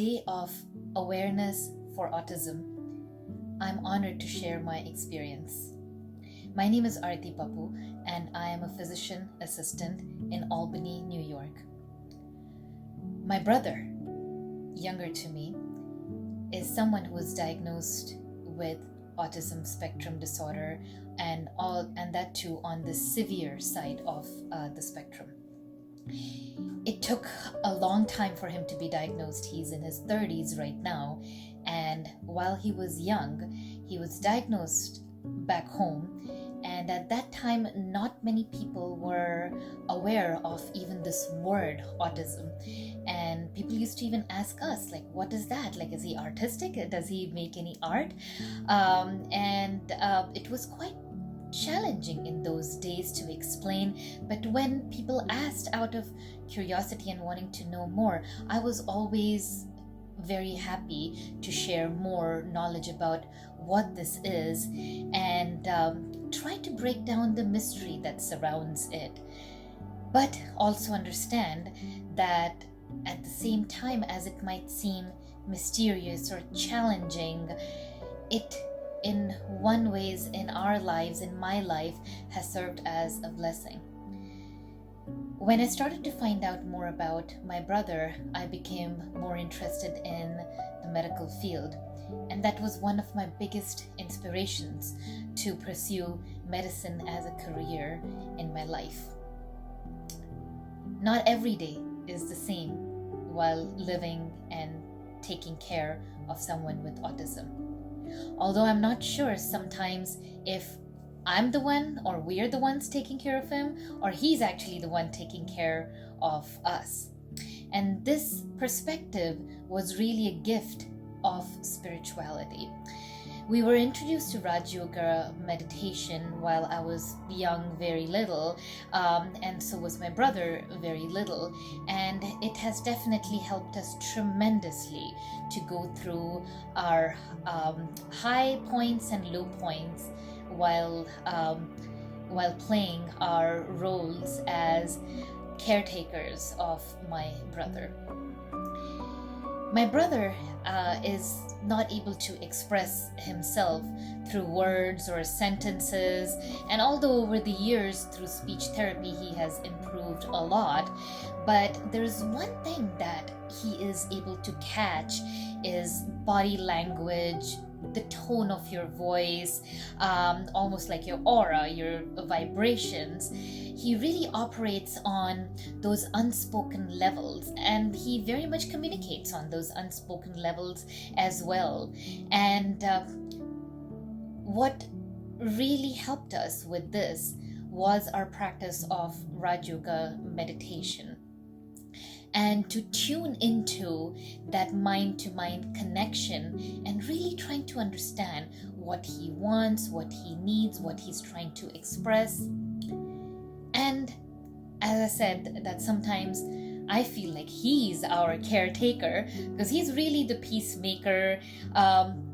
Day of Awareness for Autism, I'm honored to share my experience. My name is Arti Papu, and I am a physician assistant in Albany, New York. My brother, younger to me, is someone who was diagnosed with autism spectrum disorder, and that too on the severe side of the spectrum. It took a long time for him to be diagnosed. He's in his 30s right now, and while he was young, he was diagnosed back home, and at that time not many people were aware of even this word autism, and people used to even ask us, like, what is that? Like, is he artistic? Does he make any art? It was quite challenging in those days to explain, but when people asked out of curiosity and wanting to know more, I was always very happy to share more knowledge about what this is and try to break down the mystery that surrounds it, but also understand that at the same time as it might seem mysterious or challenging, it in one ways in our lives, in my life, has served as a blessing. When I started to find out more about my brother, I became more interested in the medical field, and that was one of my biggest inspirations to pursue medicine as a career in my life. Not every day is the same while living and taking care of someone with autism. Although I'm not sure sometimes if I'm the one or we're the ones taking care of him, or he's actually the one taking care of us. And this perspective was really a gift of spirituality. We were introduced to Raj Yoga meditation while I was young, very little, and so was my brother, very little. And it has definitely helped us tremendously to go through our high points and low points while playing our roles as caretakers of my brother. My brother is not able to express himself through words or sentences, and although over the years through speech therapy he has improved a lot, but there's one thing that he is able to catch is body language, the tone of your voice, almost like your aura, your vibrations. He really operates on those unspoken levels, and he very much communicates on those unspoken levels as well. And what really helped us with this was our practice of Raj Yoga meditation, and to tune into that mind-to-mind connection and really trying to understand what he wants, what he needs, what he's trying to express. And as I said, that sometimes I feel like he's our caretaker because he's really the peacemaker.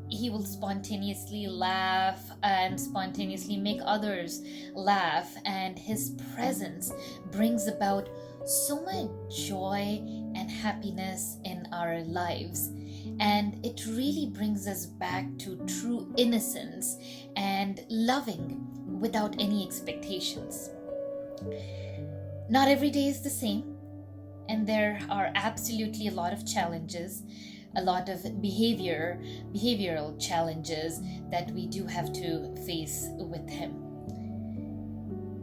He will spontaneously laugh and spontaneously make others laugh, and his presence brings about so much joy and happiness in our lives, and it really brings us back to true innocence and loving without any expectations. Not every day is the same, and there are absolutely a lot of challenges, a lot of behavioral challenges that we do have to face with him.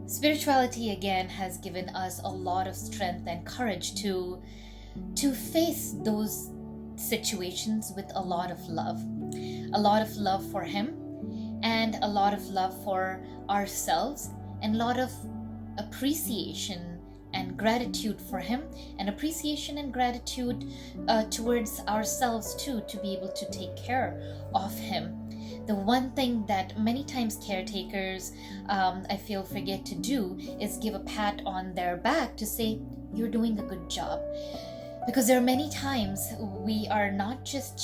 Spirituality again has given us a lot of strength and courage to face those situations with a lot of love for him, and a lot of love for ourselves, and a lot of appreciation and gratitude for him, and appreciation and gratitude towards ourselves too, to be able to take care of him. The one thing that many times caretakers, I feel, forget to do is give a pat on their back to say, you're doing a good job. Because there are many times we are not just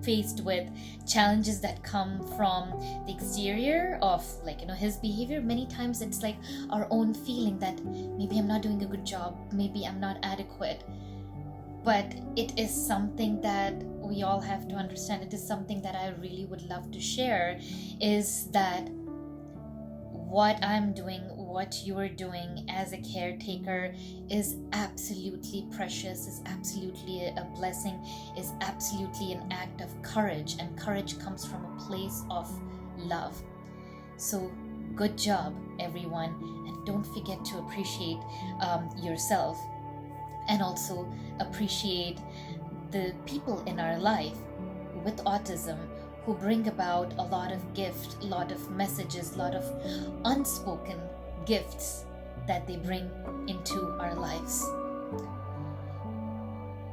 faced with challenges that come from the exterior of, like, his behavior. Many times it's like our own feeling that maybe I'm not doing a good job, maybe I'm not adequate. but it is something that we all have to understand. It is something that I really would love to share, is that what I'm doing, what you're doing as a caretaker is absolutely precious, is absolutely a blessing, is absolutely an act of courage, and courage comes from a place of love. So good job, everyone, and don't forget to appreciate yourself, and also appreciate the people in our life with autism who bring about a lot of gift, a lot of messages, a lot of unspoken gifts that they bring into our lives.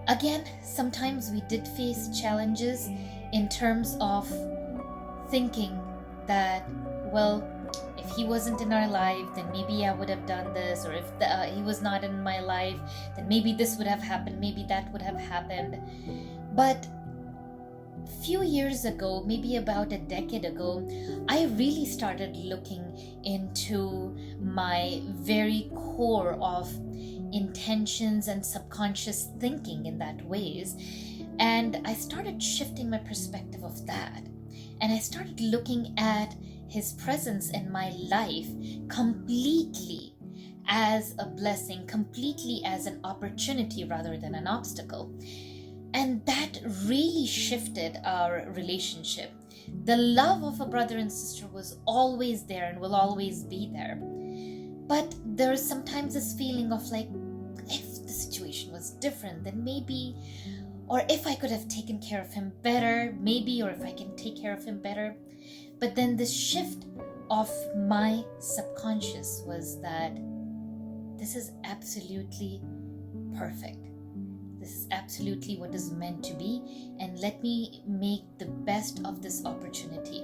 Again, sometimes we did face challenges in terms of thinking that, well, if he wasn't in our life, then maybe I would have done this, or if he was not in my life, then maybe this would have happened, maybe that would have happened. But a few years ago, maybe about a decade ago, I really started looking into my very core of intentions and subconscious thinking in that ways, and I started shifting my perspective of that, and I started looking at his presence in my life completely as a blessing, completely as an opportunity rather than an obstacle. And that really shifted our relationship. The love of a brother and sister was always there and will always be there. But there's sometimes this feeling of like, if the situation was different, then maybe, or if I could have taken care of him better, maybe, or if I can take care of him better. But then this shift of my subconscious was that this is absolutely perfect. This is absolutely what is meant to be, and let me make the best of this opportunity.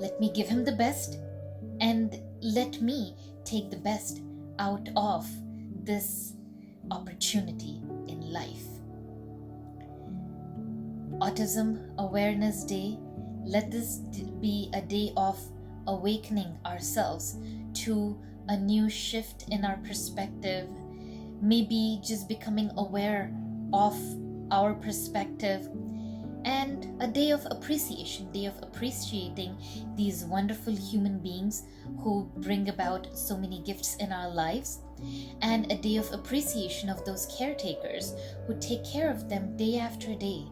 Let me give him the best, and let me take the best out of this opportunity in life. Autism Awareness Day, let this be a day of awakening ourselves to a new shift in our perspective, maybe just becoming aware of our perspective, and a day of appreciation, day of appreciating these wonderful human beings who bring about so many gifts in our lives, and a day of appreciation of those caretakers who take care of them day after day.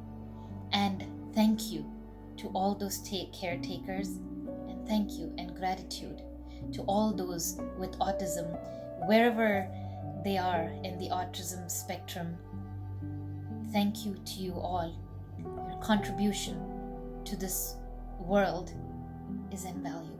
And thank you to all those caretakers, and thank you and gratitude to all those with autism, wherever they are in the autism spectrum. Thank you to you all. Your contribution to this world is invaluable.